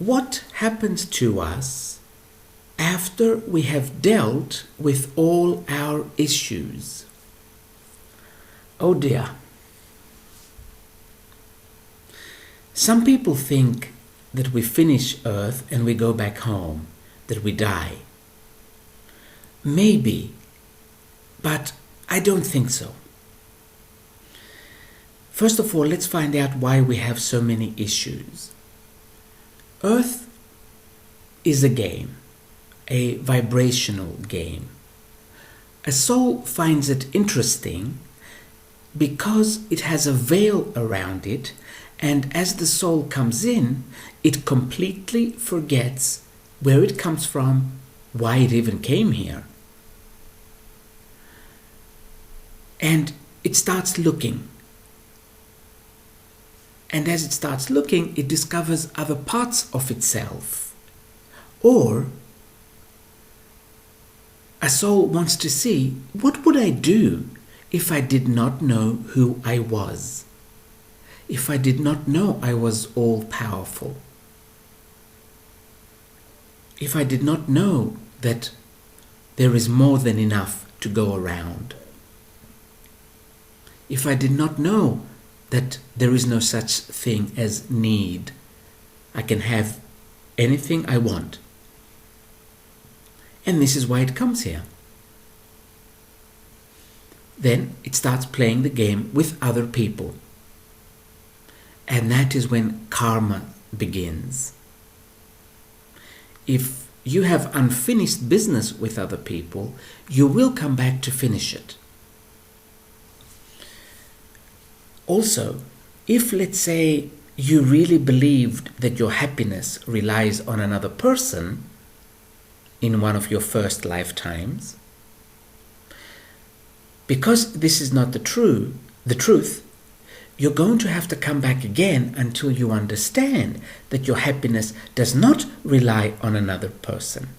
what happens to us after we have dealt with all our issues? Oh dear. Some people think that we finish Earth and we go back home, that we die. Maybe, but I don't think so. First of all, let's find out why we have so many issues. Earth is a game, a vibrational game. A soul finds it interesting because it has a veil around it, and as the soul comes in, it completely forgets where it comes from, why it even came here. And it starts looking. And as it starts looking, it discovers other parts of itself. Or a soul wants to see, what would I do if I did not know who I was? If I did not know I was all-powerful? If I did not know that there is more than enough to go around? If I did not know that there is no such thing as need, I can have anything I want. And this is why it comes here. Then it starts playing the game with other people. And that is when karma begins. If you have unfinished business with other people, you will come back to finish it. Also, if, let's say, you really believed that your happiness relies on another person in one of your first lifetimes, because this is not the truth, you're going to have to come back again until you understand that your happiness does not rely on another person.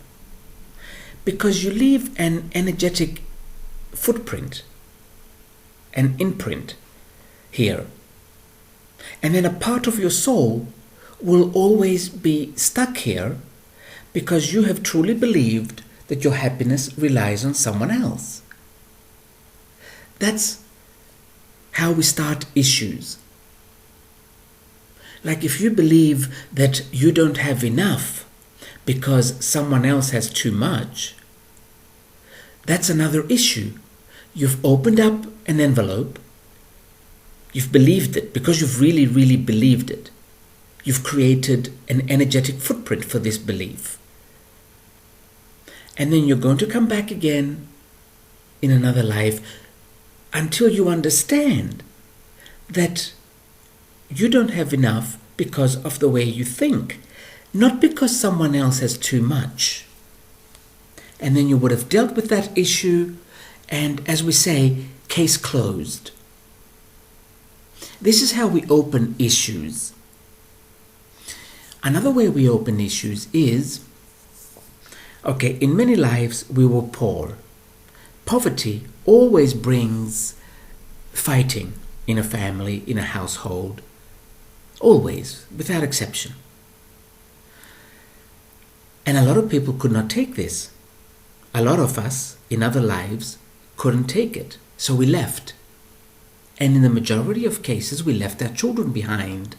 Because you leave an energetic footprint, an imprint here. And then a part of your soul will always be stuck here because you have truly believed that your happiness relies on someone else. That's how we start issues. Like if you believe that you don't have enough because someone else has too much, that's another issue. You've opened up an envelope. You've believed it because you've really, really believed it. You've created an energetic footprint for this belief. And then you're going to come back again in another life until you understand that you don't have enough because of the way you think, not because someone else has too much. And then you would have dealt with that issue, and as we say, case closed. This is how we open issues. Another way we open issues is, in many lives we were poor. Poverty always brings fighting in a family, in a household. Always, without exception. And a lot of people could not take this. A lot of us in other lives couldn't take it, so we left. And in the majority of cases, we left our children behind.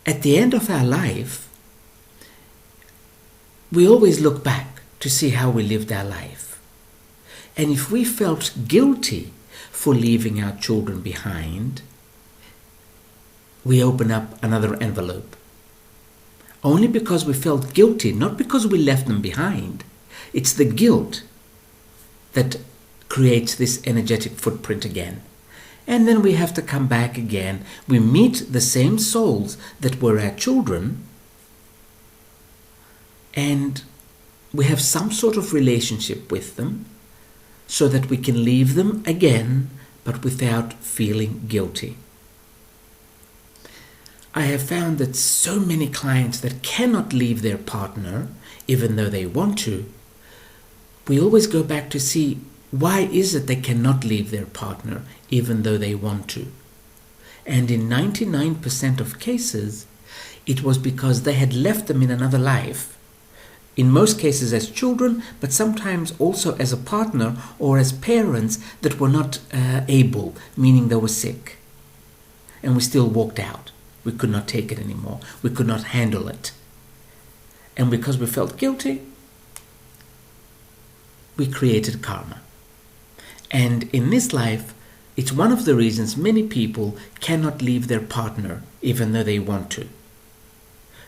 At the end of our life, we always look back to see how we lived our life. And if we felt guilty for leaving our children behind, we open up another envelope. Only because we felt guilty, not because we left them behind. It's the guilt that creates this energetic footprint again. And then we have to come back again. We meet the same souls that were our children, and we have some sort of relationship with them so that we can leave them again, but without feeling guilty. I have found that so many clients that cannot leave their partner, even though they want to, we always go back to see why is it they cannot leave their partner, even though they want to. And in 99% of cases, it was because they had left them in another life. In most cases as children, but sometimes also as a partner or as parents that were not able, meaning they were sick. And we still walked out. We could not take it anymore. We could not handle it. And because we felt guilty, we created karma. And in this life, it's one of the reasons many people cannot leave their partner even though they want to.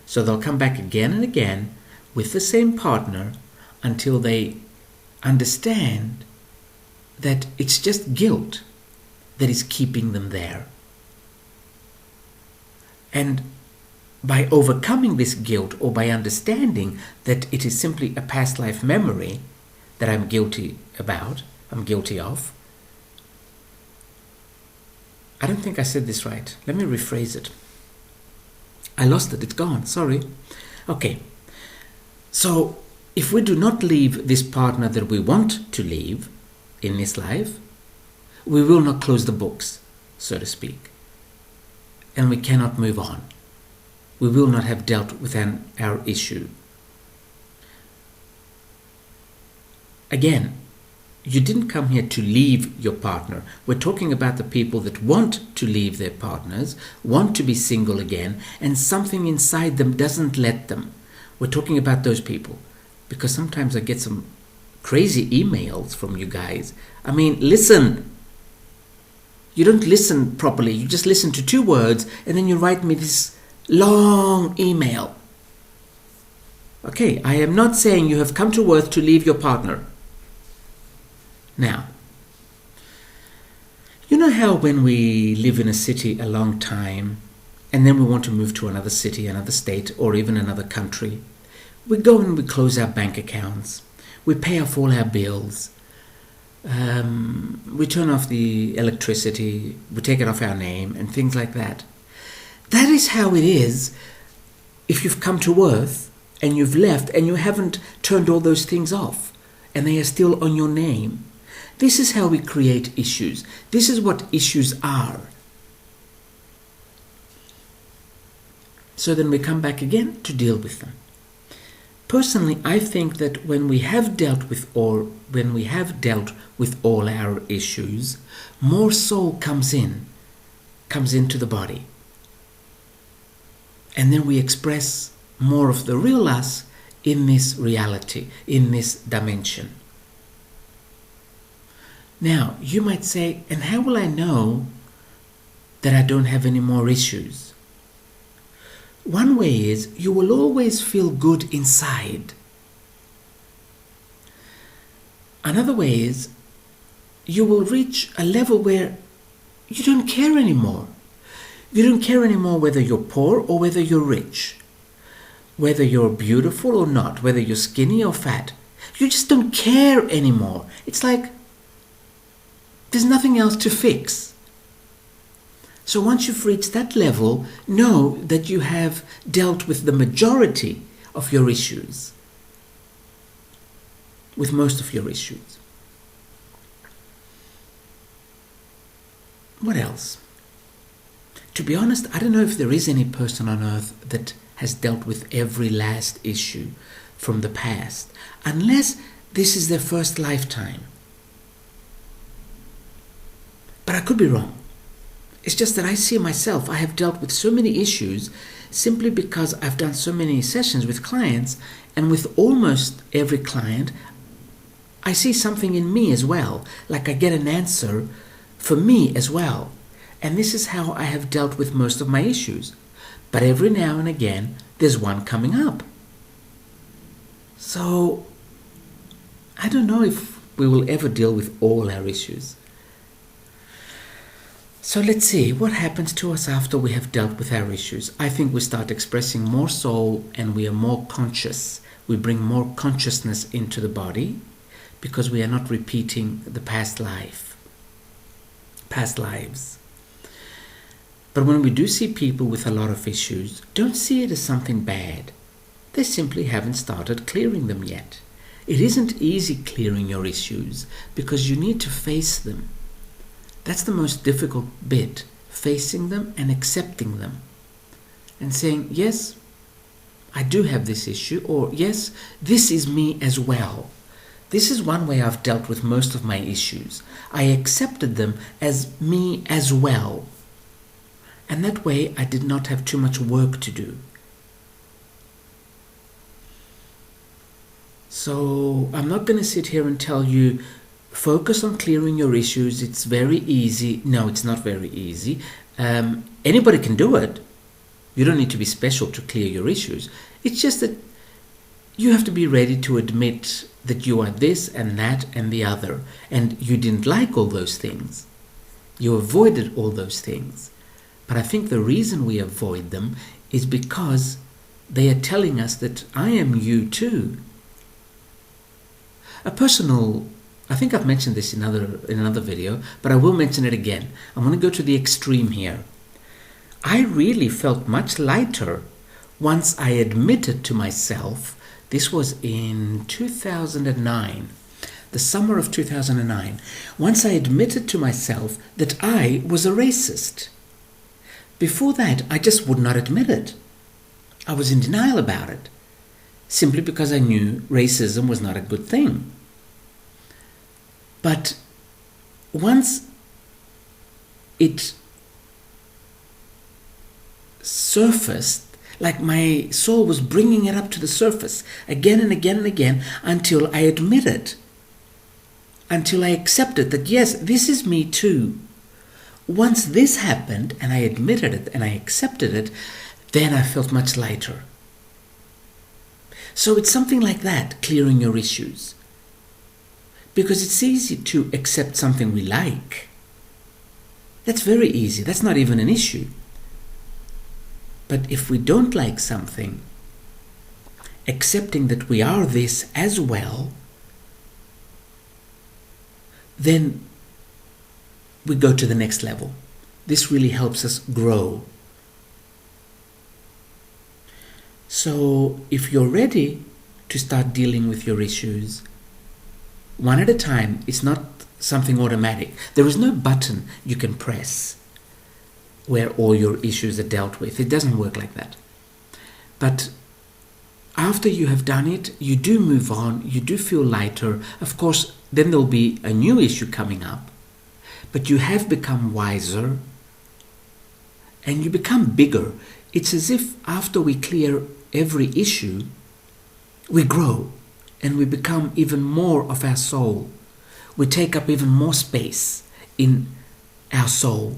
So they'll come back again and again with the same partner until they understand that it's just guilt that is keeping them there. And by overcoming this guilt, or by understanding that it is simply a past life memory that I'm guilty of. I don't think I said this right. Let me rephrase it. I lost it. It's gone. Sorry. Okay. So, if we do not leave this partner that we want to leave in this life, we will not close the books, so to speak. And we cannot move on. We will not have dealt with our issue. Again, you didn't come here to leave your partner. We're talking about the people that want to leave their partners, want to be single again, and something inside them doesn't let them. We're talking about those people, because sometimes I get some crazy emails from you guys. I mean, listen. You don't listen properly. You just listen to 2 words and then you write me this long email. Okay, I am not saying you have come to earth to leave your partner. Now, you know how when we live in a city a long time and then we want to move to another city, another state, or even another country, we go and we close our bank accounts. We pay off all our bills. We turn off the electricity. We take it off our name and things like that. That is how it is if you've come to earth and you've left and you haven't turned all those things off and they are still on your name. This is how we create issues. This is what issues are. So then we come back again to deal with them. Personally, I think that when we have dealt with all our issues, more soul comes into the body. And then we express more of the real us in this reality, in this dimension. Now, you might say, and how will I know that I don't have any more issues? One way is you will always feel good inside. Another way is you will reach a level where you don't care anymore. You don't care anymore whether you're poor or whether you're rich, whether you're beautiful or not, whether you're skinny or fat. You just don't care anymore. It's like there's nothing else to fix. So once you've reached that level, know that you have dealt with the majority of your issues, with most of your issues. What else? To be honest, I don't know if there is any person on earth that has dealt with every last issue from the past, unless this is their first lifetime. But I could be wrong. It's just that I see myself, I have dealt with so many issues simply because I've done so many sessions with clients, and with almost every client, I see something in me as well, like I get an answer for me as well. And this is how I have dealt with most of my issues. But every now and again, there's one coming up. So, I don't know if we will ever deal with all our issues. So let's see, what happens to us after we have dealt with our issues? I think we start expressing more soul and we are more conscious. We bring more consciousness into the body because we are not repeating the past lives. But when we do see people with a lot of issues, don't see it as something bad. They simply haven't started clearing them yet. It isn't easy clearing your issues because you need to face them. That's the most difficult bit, facing them and accepting them. and saying, yes, I do have this issue, or yes, this is me as well. This is one way I've dealt with most of my issues. I accepted them as me as well. And that way I did not have too much work to do. So I'm not going to sit here and tell you, focus on clearing your issues. It's very easy. No, it's not very easy. Anybody can do it. You don't need to be special to clear your issues. It's just that you have to be ready to admit that you are this and that and the other, and you didn't like all those things. You avoided all those things. But I think the reason we avoid them is because they are telling us that I am you too. I think I've mentioned this in another video, but I will mention it again. I'm going to go to the extreme here. I really felt much lighter once I admitted to myself, this was in 2009, the summer of 2009, once I admitted to myself that I was a racist. Before that, I just would not admit it. I was in denial about it, simply because I knew racism was not a good thing. But once it surfaced, like my soul was bringing it up to the surface again and again and again until I admitted, until I accepted that yes, this is me too. Once this happened and I admitted it and I accepted it, then I felt much lighter. So it's something like that, clearing your issues. Because it's easy to accept something we like. That's very easy. That's not even an issue. But if we don't like something, accepting that we are this as well, then we go to the next level. This really helps us grow. So if you're ready to start dealing with your issues, one at a time, it's not something automatic. There is no button you can press where all your issues are dealt with. It doesn't work like that. But after you have done it, you do move on, you do feel lighter. Of course, then there'll be a new issue coming up, but you have become wiser and you become bigger. It's as if after we clear every issue, we grow and we become even more of our soul. We take up even more space in our soul.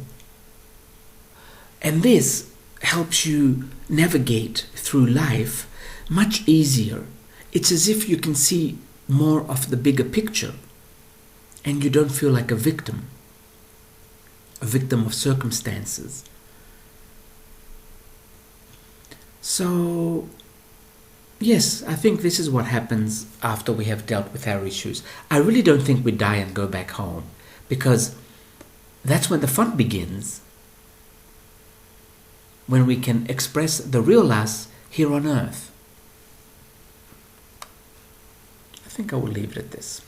And this helps you navigate through life much easier. It's as if you can see more of the bigger picture and you don't feel like a victim of circumstances. So, yes, I think this is what happens after we have dealt with our issues. I really don't think we die and go back home, because that's when the fun begins. When we can express the real us here on earth. I think I will leave it at this.